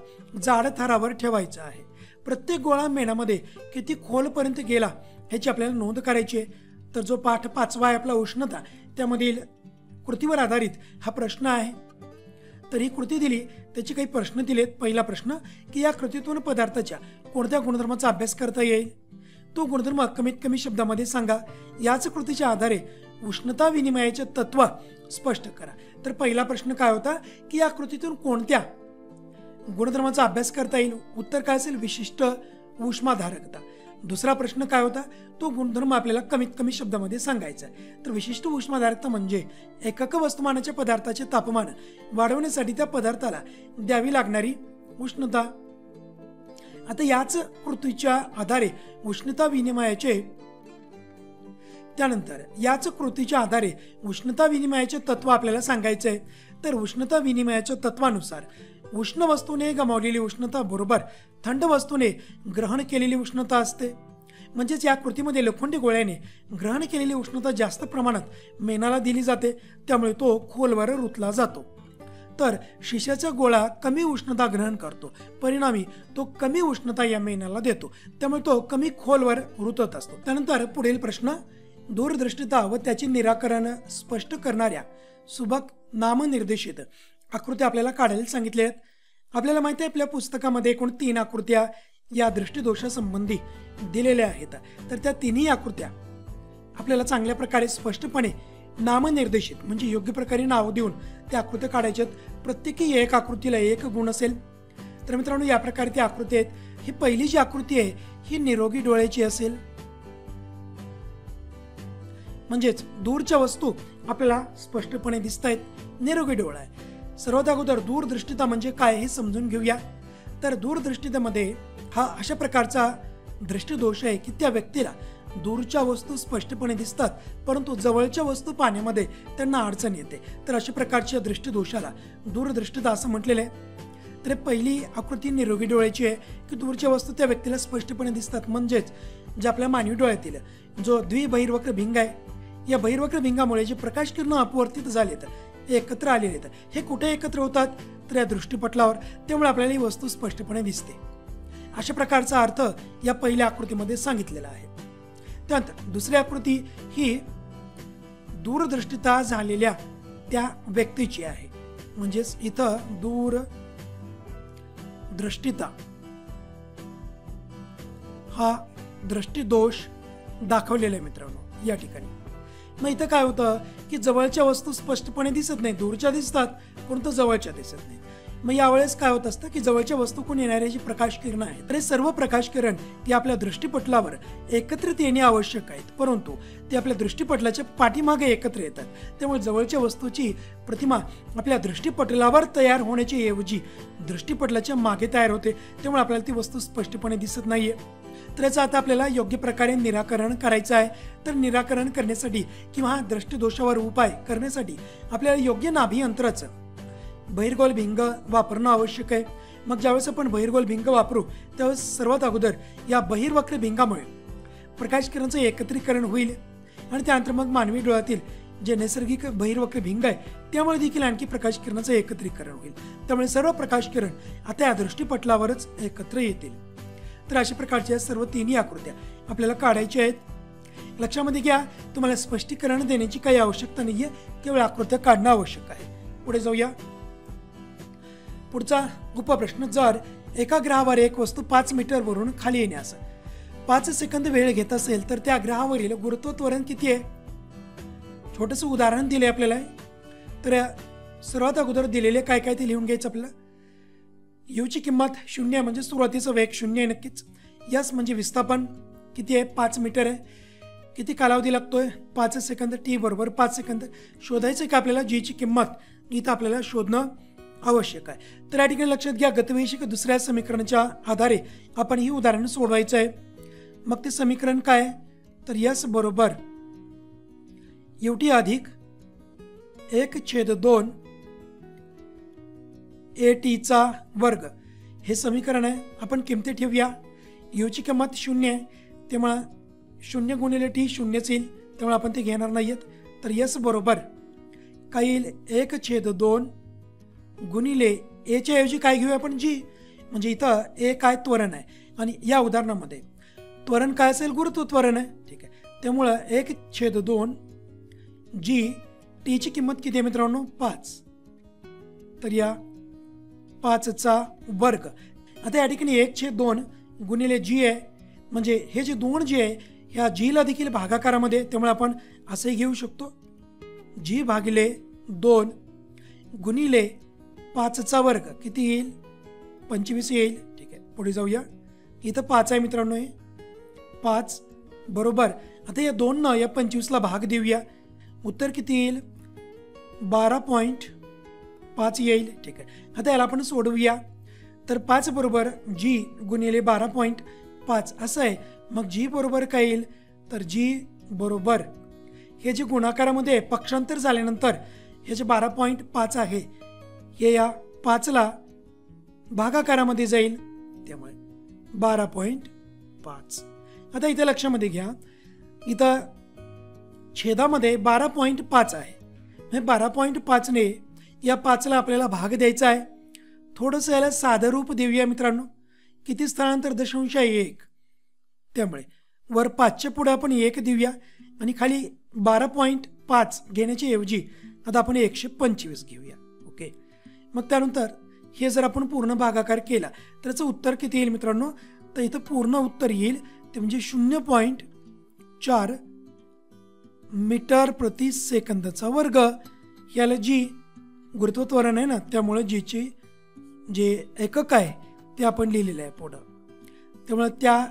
जाड थरावर ठेवायचं आहे. प्रत्येक गोळा मेणामध्ये किती खोलपर्यंत गेला ह्याची आपल्याला नोंद करायची आहे. तर जो पाठ 5वा आहे आपला उष्णता, त्यामधील कृतीवर आधारित हा प्रश्न आहे. तर ही कृती दिली, त्याचे काही प्रश्न दिलेत. पहिला प्रश्न की या कृतीतून पदार्थाच्या कोणत्या गुणधर्माचा अभ्यास करता येईल? तो गुणधर्म कमीत कमी शब्दामध्ये सांगा. याच कृतीच्या आधारे उष्णता विनिमयाचे तत्व स्पष्ट करा. तर पहिला प्रश्न काय होता की या कृतीतून कोणत्या गुणधर्माचा अभ्यास करता येईल? उत्तर काय असेल? विशिष्ट उष्माधारकता. दुसरा प्रश्न काय होता? तो गुणधर्म आपल्याला कमीत कमी शब्दामध्ये सांगायचा आहे. तर विशिष्ट उष्माधारकता म्हणजे एकक वस्तुमानाच्या पदार्थाचे तापमान वाढवण्यासाठी त्या पदार्थाला द्यावी लागणारी उष्णता. आता याच कृतीच्या आधारे उष्णता विनिमयाचे तत्व आपल्याला सांगायचे आहे. तर उष्णता विनिमयाच्या तत्वानुसार उष्ण वस्तूने गमावलेली उष्णता बरोबर थंड वस्तूने ग्रहण केलेली उष्णता असते. म्हणजेच या कृतीमध्ये लोखंडी गोळ्याने ग्रहण केलेली उष्णता जास्त प्रमाणात मेणाला दिली जाते, त्यामुळे तो खोलवर रुतला जातो. तर शिशाचा गोळा कमी उष्णता ग्रहण करतो, परिणामी तो कमी उष्णता या मेणाला देतो, त्यामुळे तो कमी खोलवर रुतत असतो. त्यानंतर पुढील प्रश्न दूरदृष्टिता व त्याचे निराकरण स्पष्ट करणाऱ्या सुबक नामनिर्देशित आकृत्या आपल्याला काढायला सांगितले आहेत. आपल्याला माहिती आहे आपल्या पुस्तकामध्ये एकूण 3 आकृत्या या दृष्टिदोषासंबंधी दिलेल्या आहेत. तर त्या तिन्ही आकृत्या आपल्याला चांगल्या प्रकारे स्पष्टपणे नामनिर्देशित म्हणजे योग्य प्रकारे नाव देऊन त्या आकृत्या काढायच्यात. प्रत्येकी एक आकृतीला 1 गुण असेल. तर मित्रांनो, या प्रकारे ती आकृती आहेत. ही पहिली जी आकृती आहे ही निरोगी डोळ्याची असेल, म्हणजेच दूरच्या वस्तू आपल्याला स्पष्टपणे दिसत आहेत, निरोगी डोळा आहे. सर्वात अगोदर दूरदृष्टिता म्हणजे काय हे समजून घेऊया. तर दूरदृष्टितेमध्ये हा अशा प्रकारचा दृष्टिदोष आहे की त्या व्यक्तीला दूरच्या वस्तू स्पष्टपणे दिसतात, परंतु जवळच्या वस्तू पाहण्यामध्ये त्यांना अडचण येते. तर अशा प्रकारच्या दृष्टिदोषाला दूरदृष्टिता असं म्हटलेलं आहे. तर पहिली आकृती निरोगी डोळ्याची आहे की दूरच्या वस्तू त्या व्यक्तीला स्पष्टपणे दिसतात. म्हणजेच जे आपल्या मानवी डोळ्यातील जो द्विबहिर्वक्र भिंग आहे, या बहिर्वक्र भिंगामुळे जे प्रकाश किरण अपवर्तित झालेत, एकत्र आलेले आहेत, हे कुठे एकत्र होतात? तर या दृष्टिपटलावर. त्यामुळे आपल्याला ही वस्तू स्पष्टपणे दिसते. अशा प्रकारचा अर्थ या पहिल्या आकृतीमध्ये सांगितलेला आहे. त्यानंतर दुसरी आकृती ही दूरदृष्टिता झालेल्या त्या व्यक्तीची आहे. म्हणजेच इथं दूरदृष्टिता हा दृष्टिदोष दाखवलेला आहे मित्रांनो या ठिकाणी. मग इथं काय होतं की जवळच्या वस्तू स्पष्टपणे दिसत नाही, दूरच्या दिसतात परंतु जवळच्या दिसत नाही. मग यावेळेस काय होत असतं की जवळच्या वस्तूकडून येणारे जी प्रकाश किरण आहेत, तर हे सर्व प्रकाश किरण ती आपल्या दृष्टिपटलावर एकत्रित येणे आवश्यक आहेत, परंतु ते आपल्या दृष्टिपटलाच्या पाठीमागे एकत्र येतात. त्यामुळे जवळच्या वस्तूची प्रतिमा आपल्या दृष्टिपटलावर तयार होण्याची ऐवजी दृष्टिपटलाच्या मागे तयार होते. त्यामुळे आपल्याला ती वस्तू स्पष्टपणे दिसत नाहीये. तर याचं आता आपल्याला योग्य प्रकारे निराकरण करायचं आहे. तर निराकरण करण्यासाठी किंवा दृष्टिदोषावर उपाय करण्यासाठी आपल्याला योग्य नाभी अंतराचं बहिर्गोल भिंग वापरणं आवश्यक आहे. मग ज्यावेळेस आपण बहिर्गोल भिंग वापरू त्यावेळेस सर्वात अगोदर या बहिर्वक्र भिंगामुळे प्रकाश किरणाचं एकत्रीकरण होईल आणि त्यानंतर मग मानवी डोळ्यातील जे नैसर्गिक बहिर्वक्र भिंग आहे त्यामुळे देखील आणखी प्रकाश किरणाचं एकत्रीकरण होईल. त्यामुळे सर्व प्रकाश किरण आता या दृष्टिपटलावरच एकत्र येतील. तर अशा प्रकारच्या सर्व तिन्ही आकृत्या आपल्याला काढायच्या आहेत। लक्षामध्ये घ्या, तुम्हाला स्पष्टीकरण देण्याची काही आवश्यकता नाहीये, केवळ आकृत्या काढणं आवश्यक आहे। पुढे जाऊया। पुढचा उपप्रश्न, जर एका ग्रहावर एक वस्तू 5 मीटरवरून खाली येण्यास 5 सेकंद वेळ घेत असेल तर त्या ग्रहावरील गुरुत्व त्वरण किती आहे? छोटंसं उदाहरण दिले आपल्याला, तर सर्वात अगोदर दिलेले काय काय ते लिहून घ्यायचं आपल्याला। यूची किंमत 0 म्हणजे सुरुवातीचा वेग 0 आहे नक्कीच। यस म्हणजे विस्थापन किती आहे? 5 मीटर आहे। किती कालावधी लागतोय? 5 सेकंद। टी बरोबर 5 सेकंद। शोधायचं का आपल्याला जी ची किंमत इथं आपल्याला शोधणं आवश्यक आहे। तर या ठिकाणी लक्षात घ्या, गतिविषयक दुसऱ्या समीकरणाच्या आधारे आपण ही उदाहरण सोडवायचं आहे। मग ते समीकरण काय? तर यस बरोबर यूटी अधिक 1/2 AT चा वर्ग हे समीकरण आहे। आपण किमती ठेवूया। यूची किंमत 0 आहे, त्यामुळे 0 गुणिले टी 0च येईल, त्यामुळे आपण ते घेणार नाहीयेत। तर यस बरोबर काय येईल? 1/2 गुणिले ए च्या ऐवजी काय घेऊया आपण? जी, म्हणजे इथं ए काय? त्वरण आहे, आणि या उदाहरणामध्ये त्वरण काय असेल? गुरुत्व त्वरण आहे। ठीक आहे, त्यामुळं 1/2 जी, टी ची किंमत किती आहे मित्रांनो? 5। तर या 5 चा वर्ग। आता या ठिकाणी 1/2 गुणिले जी आहे, म्हणजे हे जे 2 जी आहे ह्या जीला देखील भागाकारामध्ये, त्यामुळे आपण असंही घेऊ शकतो, जी भागिले 2 गुणिले 5 चा वर्ग किती येईल? 25 येईल। ठीक आहे, पुढे जाऊया। इथं 5 आहे मित्रांनो, हे 5 बरोबर। आता या 2 न या 25 ला भाग देऊया, उत्तर किती येईल? 12.5 येईल। ठीक आहे, आता याला आपण सोडवूया। तर 5 बरोबर जी गुणिले 12.5 असं आहे। मग जी बरोबर काय येईल? तर जी बरोबर हे जे गुणाकारामध्ये पक्षांतर झाल्यानंतर हे जे 12.5 आहे हे या 5 ला भागाकारामध्ये जाईल, त्यामुळे 12.5। आता इथे लक्षामध्ये घ्या, इथं छेदामध्ये 12.5 आहे, म्हणजे 12.5 ने या 5 ला आपल्याला भाग द्यायचा आहे। थोडंसं याला साधं रूप देऊया मित्रांनो। किती स्थळांतर? दशांश आहे 1, त्यामुळे वर 5च्या पुढे आपण 1 देऊया, आणि खाली 12.5 घेण्याच्या ऐवजी आता आपण 125 घेऊया। ओके, मग त्यानंतर हे जर आपण पूर्ण भागाकार केला तर याचं उत्तर किती येईल मित्रांनो? तर इथं पूर्ण उत्तर येईल ते म्हणजे 0.4 मीटर प्रति सेकंदचा वर्ग। याला जी गुरुत्व त्वरण आहे ना, त्यामुळे जीची जे एकक आहे ते आपण लिहिलेलं आहे पुढं, त्यामुळे त्या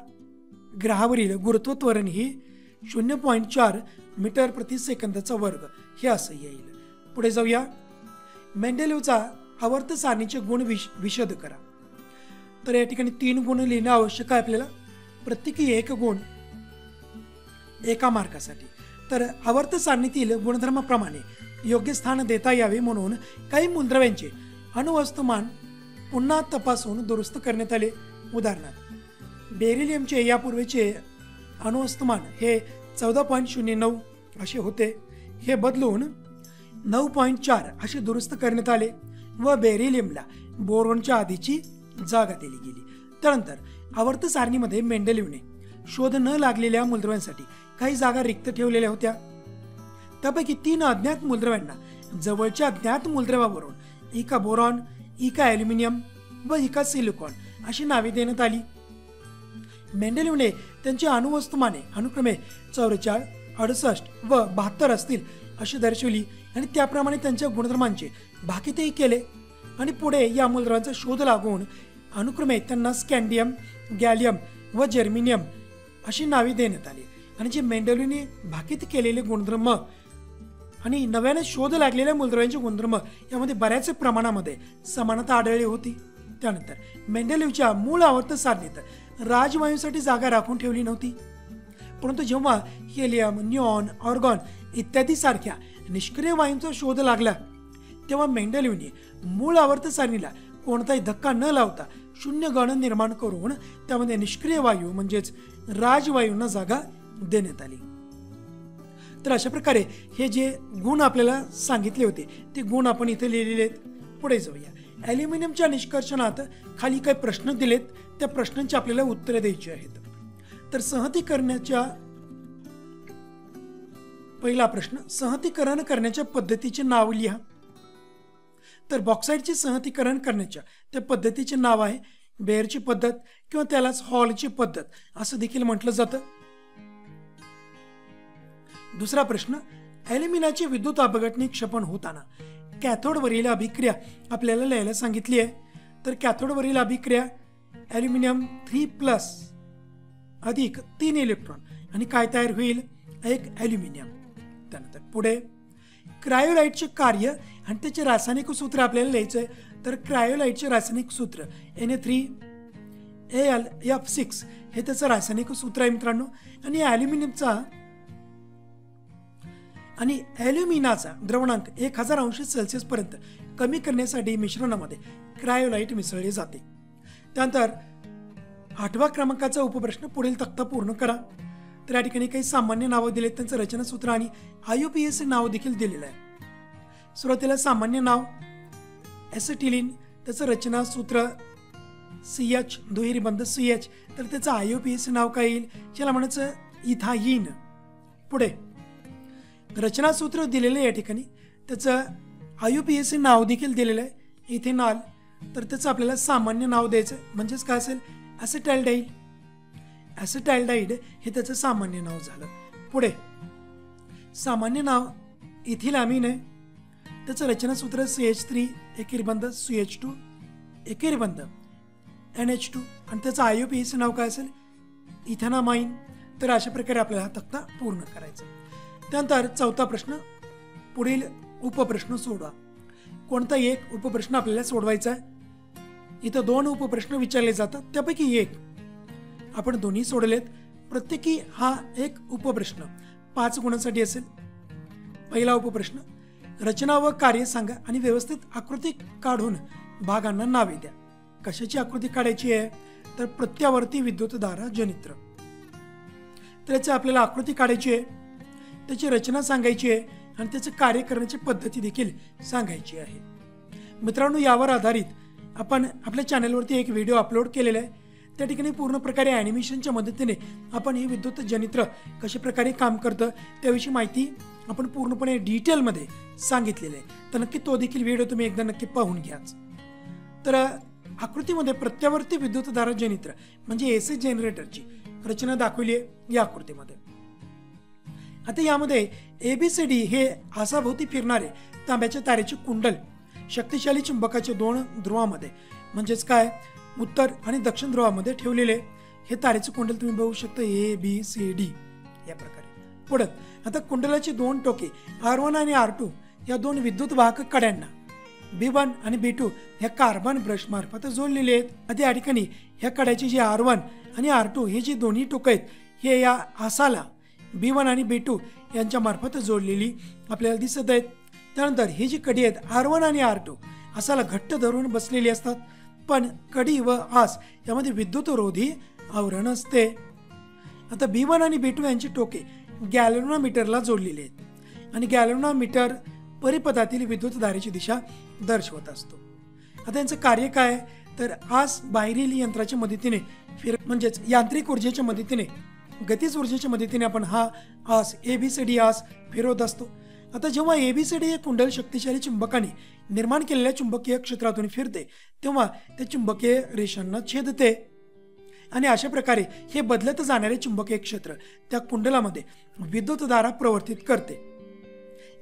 ग्रहावरील गुरुत्व त्वरण ही 0.4 मीटर प्रति सेकंदचा वर्ग हे असं येईल। पुढे जाऊया। मेंडेलीवचा आवर्त सारणीचे गुण विशद करा। तर या ठिकाणी 3 गुण लिहिणं आवश्यक आहे आपल्याला, प्रत्येकी 1 गुण एका मार्कासाठी। तर आवर्त सारणीतील गुणधर्माप्रमाणे योग्य स्थान देता यावे म्हणून काही मूलद्रव्यांचे अणुवस्तुमान पुन्हा तपासून दुरुस्त करण्यात आले। उदाहरणार्थ बेरिलियमचे यापूर्वीचे अणुवस्तुमान हे 14.09 असे होते, हे बदलून 9.4 असे दुरुस्त करण्यात आले व बेरिलियमला बोरॉनच्या आधीची जागा दिली गेली। त्यानंतर आवर्त सारणीमध्ये मेंडेलीवने शोध न लागलेल्या मूलद्रव्यांसाठी काही जागा रिक्त ठेवलेल्या होत्या। त्यापैकी 3 अज्ञात मूलद्रव्यांना जवळच्या ज्ञात मूलद्रव्यावरून इका बोरॉन, इका ॲल्युमिनियम व इका सिलिकॉन अशी नावे देण्यात आली। मेंडेलीवने त्यांची अणुवस्तुमाने अनुक्रमे 44, 68 व 72 असतील अशी दर्शवली, आणि त्याप्रमाणे त्यांच्या गुणधर्मांचे भाकितही केले, आणि पुढे या मूलद्रव्यांचा शोध लागून अनुक्रमे त्यांना स्कँडियम, गॅलियम व जर्मेनियम अशी नावे देण्यात आली। आणि जे मेंडेलीवने भाकित केलेले गुणधर्म आणि नव्याने शोध लागलेल्या मूलद्रव्यांचे गुणधर्म यामध्ये बऱ्याच प्रमाणामध्ये समानता आढळली होती। त्यानंतर मेंडेलीवच्या मूळ आवर्त सारणीत राजवायूसाठी जागा राखून ठेवली नव्हती, परंतु जेव्हा हेलियम, निऑन, ऑर्गॉन इत्यादी सारख्या निष्क्रिय वायूंचा शोध लागला तेव्हा मेंडेलीवने मूळ आवर्त सारणीला कोणताही धक्का न लावता 0 गण निर्माण करून त्यामध्ये निष्क्रिय वायू म्हणजेच राजवायूंना जागा देण्यात आली। तर अशा प्रकारे हे जे गुण आपल्याला सांगितले होते ते गुण आपण इथे लिहिलेले आहेत। पुढे जाऊया। ॲल्युमिनियमच्या निष्कर्षणात खाली काही प्रश्न दिलेत त्या प्रश्नांची आपल्याला उत्तरे द्यायची आहेत. तर संहतीकरणाच्या पहिला प्रश्न, संहतीकरण करण्याच्या पद्धतीचे नाव लिहा. तर बॉक्साईटचे संहतीकरण करण्याच्या त्या पद्धतीचे नाव आहे बेअरची पद्धत किंवा त्यालाच हॉलची पद्धत असं देखील म्हटलं जातं. दुसरा प्रश्न, ॲल्युमिनाची विद्युत अपघटनी क्षपण होताना कॅथोडवरील अभिक्रिया आपल्याला लिहायला सांगितली आहे. तर कॅथोडवरील अभिक्रिया ॲल्युमिनियम 3+ अधिक 3 इलेक्ट्रॉन आणि काय तयार होईल, एक ॲल्युमिनियम. त्यानंतर पुढे क्रायोलाइटचे कार्य आणि त्याचे रासायनिक सूत्र आपल्याला लिहायचं आहे. तर क्रायोलाइटचे रासायनिक सूत्र Na3Al(F6) हे त्याचं रासायनिक सूत्र आहे मित्रांनो. आणि ॲल्युमिनाचा द्रवणांक 1000 अंश सेल्सिअस पर्यंत कमी करण्यासाठी मिश्रणामध्ये क्रायोलाइट मिसळले जाते. त्यानंतर 8व्या क्रमांकाचा उपप्रश्न, पुढील तक्ता पूर्ण करा. तर या ठिकाणी काही सामान्य नावं दिलेत, त्यांचं रचना सूत्र आणि IUPAC नाव देखील दिलेलं आहे. सुरुवातीला सामान्य नाव ॲसिटिलीन, त्याचं रचना सूत्र CH दुहेरी बंध CH. तर त्याचं IUPAC नाव काय येईल, ज्याला म्हणायचं इथाईन. पुढे रचना सूत्र दिलेलं आहे या ठिकाणी, त्याचं IUPAC नाव देखील दिलेलं आहे इथेनॉल. तर त्याचं आपल्याला सामान्य नाव द्यायचं, म्हणजेच काय असेल, ॲसिटाल्डाईड. ॲसिटाल्डाईड हे त्याचं सामान्य नाव झालं. पुढे सामान्य नाव इथिलामीन आहे, त्याचं रचना सूत्र CH3 एकेरी बंध CH2 एकेरी बंध NH2 आणि त्याचं IUPAC नाव काय असेल, इथेनामाइन. तर अशा प्रकारे आपल्याला हा तक्ता पूर्ण करायचा. त्यानंतर 4था प्रश्न, पुढील उपप्रश्न सोडवा. कोणता एक उपप्रश्न आपल्याला सोडवायचा आहे. इथं 2 उपप्रश्न विचारले जातात, त्यापैकी एक आपण दोन्ही सोडलेत. प्रत्येकी हा एक उपप्रश्न 5 गुणांसाठी असेल. पहिला उपप्रश्न, रचना व कार्य सांगा आणि व्यवस्थित आकृती काढून भागांना नावे द्या. कशाची आकृती काढायची आहे, तर प्रत्यावर्ती विद्युतधारा जनित्र. तर याची आपल्याला आकृती काढायची आहे, त्याची रचना सांगायची आहे आणि त्याचं कार्य करण्याची पद्धती देखील सांगायची आहे. मित्रांनो, यावर आधारित आपण आपल्या चॅनलवरती एक व्हिडिओ अपलोड केलेला आहे. त्या ठिकाणी पूर्ण प्रकारे ॲनिमेशनच्या मदतीने आपण हे विद्युत जनित्र कशा प्रकारे काम करतं त्याविषयी माहिती आपण पूर्णपणे डिटेलमध्ये सांगितलेलं आहे. तर नक्की तो देखील व्हिडिओ तुम्ही एकदा नक्की पाहून घ्याच. तर आकृतीमध्ये प्रत्यावर्ती विद्युतधारा जनित्र म्हणजे AC जनरेटरची रचना दाखवली आहे या आकृतीमध्ये. आता यामध्ये ABCD हे आसाभोवती फिरणारे तांब्याच्या तारेचे कुंडल शक्तिशाली चुंबकाच्या 2 ध्रुवामध्ये म्हणजेच काय उत्तर आणि दक्षिण ध्रुवामध्ये ठेवलेले हे तारेचे कुंडल तुम्ही बघू शकता ABCD या प्रकारे. पुढे आता कुंडलाची 2 टोके R1 आणि R2 या 2 विद्युत वाहक कड्यांना B1 आणि B2 ह्या कार्बन ब्रश मार्फत जोडलेले आहेत. आता या ठिकाणी ह्या कड्याची जी R1 आणि R2 हे जे दोन्ही टोकं आहेत हे या आसाला B1 आणि B2 यांच्या मार्फत जोडलेली आपल्याला दिसत आहेत. त्यानंतर ही जी कडी आहेत R1 आणि R2 आसाला घट्ट धरून बसलेली असतात, पण कडी व आस यामध्ये विद्युतरोधी आवरण असते. आता B1 आणि B2 यांची टोके गॅल्व्हनोमीटरला जोडलेली आहेत आणि गॅल्व्हनोमीटर परिपथातील विद्युतधारेची दिशा दर्शवत असतो. आता यांचं कार्य काय, तर आस बाहेरील यंत्राच्या मदतीने म्हणजेच यांत्रिक ऊर्जेच्या मदतीने गतीज ऊर्जेच्या मदतीने आपण हा आस ABCD आस फिरवत असतो. आता जेव्हा ABCD हे कुंडल शक्तिशाली चुंबकाने निर्माण केलेल्या चुंबकीय क्षेत्रातून फिरते तेव्हा त्या चुंबकीय रेषांना छेदते आणि अशा प्रकारे हे बदलत जाणारे चुंबकीय क्षेत्र त्या कुंडलामध्ये विद्युतधारा प्रवर्तित करते.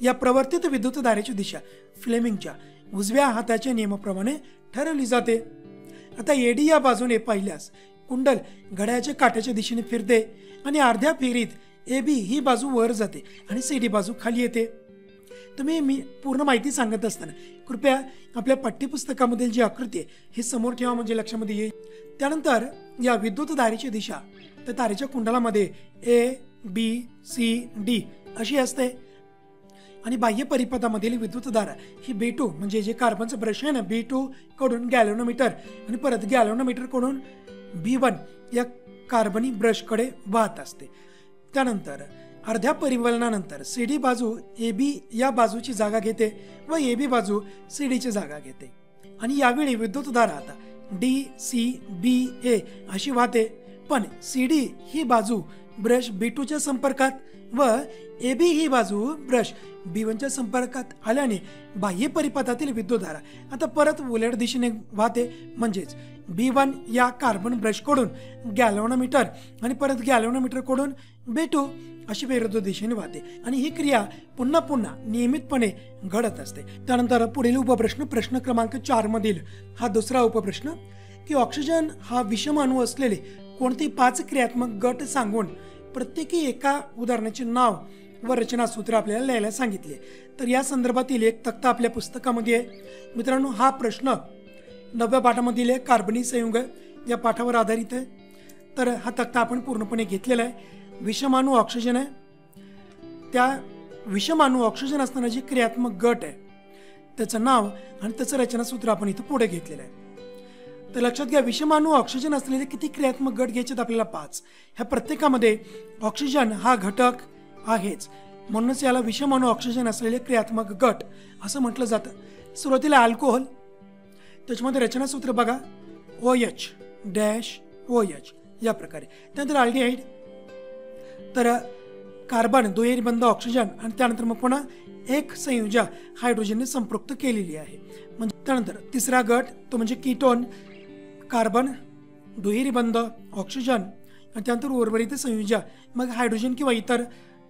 या प्रवर्तित विद्युतधारेची दिशा फ्लेमिंगच्या उजव्या हाताच्या नियमाप्रमाणे ठरवली जाते. आता AD या बाजूने पाहिल्यास कुंडल घड्याळाच्या काट्याच्या दिशेने फिरते आणि अर्ध्या फेरीत AB ही बाजू वर जाते आणि CD बाजू खाली येते. तुम्ही मी पूर्ण माहिती सांगत असताना कृपया आपल्या पाठ्यपुस्तकामधील जी आकृती आहे ही समोर ठेवा म्हणजे लक्षामध्ये येईल. त्यानंतर या विद्युतधारेची दिशा त्या तारेच्या कुंडलामध्ये ABCD अशी असते आणि बाह्य परिपथामधील विद्युतधारा ही B2 म्हणजे जे कार्बनचं ब्रश आहे ना B2 कडून गॅल्व्हनोमीटर आणि परत गॅल्व्हनोमीटर कडून B1 या कार्बनी ब्रशकडे वाहत असते. त्यानंतर अर्ध्या परिवलनानंतर CD बाजू AB या बाजूची जागा घेते व AB बाजू CD ची जागा घेते आणि यावेळी विद्युतधारा आता DCBA अशी वाहते, पण CD ही बाजू ब्रश B2च्या संपर्कात व AB ही बाजू ब्रश B1च्या संपर्कात आल्याने बाह्य परिपथातील विद्युतधारा आता परत उलट दिशेने वाहते, म्हणजेच B1 या कार्बन ब्रशकडून गॅल्व्हनोमीटर आणि परत गॅल्व्हनोमीटरकडून B2 अशी विरुद्ध दिशेने वाहते आणि ही क्रिया पुन्हा पुन्हा नियमितपणे घडत असते. त्यानंतर पुढील उपप्रश्न प्रश्न क्रमांक 4 मधील हा दुसरा उपप्रश्न की ऑक्सिजन हा विषम अणू असलेले कोणते 5 क्रियात्मक गट सांगून प्रत्येकी एका उदाहरणाचे नाव व रचना सूत्र आपल्याला लिहायला सांगितले. तर या संदर्भातील एक तक्ता आपल्या पुस्तकामध्ये आहे. मित्रांनो, हा प्रश्न 9व्या पाठामधील कार्बनी संयुग या पाठावर आधारित आहे. तर हा तक्ता आपण पूर्णपणे घेतलेला आहे. विषमाणू ऑक्सिजन आहे, त्या विषमाणू ऑक्सिजन असताना जे क्रियात्मक गट आहे त्याचं नाव आणि त्याचं रचना सूत्र आपण इथं पुढे घेतलेलं आहे. तर लक्षात घ्या, विषमाणू ऑक्सिजन असलेले किती क्रियात्मक गट घ्यायचे आपल्याला 5. ह्या प्रत्येकामध्ये ऑक्सिजन हा घटक आहेच, म्हणूनच याला विषमाणू ऑक्सिजन असलेले क्रियात्मक गट असं म्हटलं जातं. सुरुवातीला अल्कोहोल, त्याच्यामध्ये रचना सूत्र बघा OH-OH या प्रकारे. त्यानंतर अल्डिहाइड, तर कार्बन दुहेरी बंध ऑक्सिजन आणि त्यानंतर मग पुन्हा एक संयोजा हायड्रोजनने संपृक्त केलेली आहे. म्हणजे त्यानंतर तिसरा गट तो म्हणजे कीटोन, कार्बन दुहेरी बंध ऑक्सिजन आणि त्यानंतर उर्वरित संयोजा मग हायड्रोजन किंवा इतर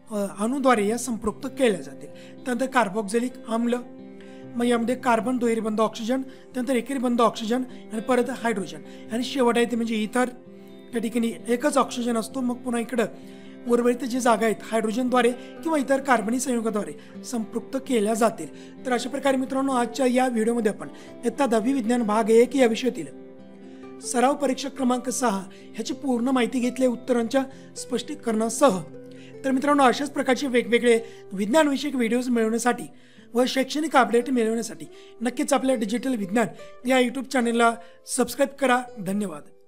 अणूद्वारे या संपृक्त केल्या जातील. त्यानंतर कार्बोक्झिलिक आम्ल, मग यामध्ये कार्बन दुहेरी बंध ऑक्सिजन, त्यानंतर एकेरी बंध ऑक्सिजन आणि परत हायड्रोजन आणि शेवट आहे ते म्हणजे इथर. त्या ठिकाणी एकच ऑक्सिजन असतो, मग पुन्हा इकडं उर्वरित जी जागा आहेत हायड्रोजनद्वारे किंवा इतर कार्बनी संयुगाद्वारे संपृक्त केल्या जातील. तर अशा प्रकारे मित्रांनो, आजच्या या व्हिडिओमध्ये आपण इयत्ता 10वी विज्ञान भाग 1 या विषयातील सराव परीक्षा क्रमांक 6 ह्याची पूर्ण माहिती घेतली उत्तरांच्या स्पष्टीकरणासह. तर मित्रांनो, अशाच प्रकारचे वेगवेगळे विज्ञानविषयक व्हिडिओज मिळवण्यासाठी व शैक्षणिक अपडेट मिळवण्यासाठी नक्कीच आपल्या डिजिटल विज्ञान या यूट्यूब चॅनेलला सबस्क्राईब करा. धन्यवाद.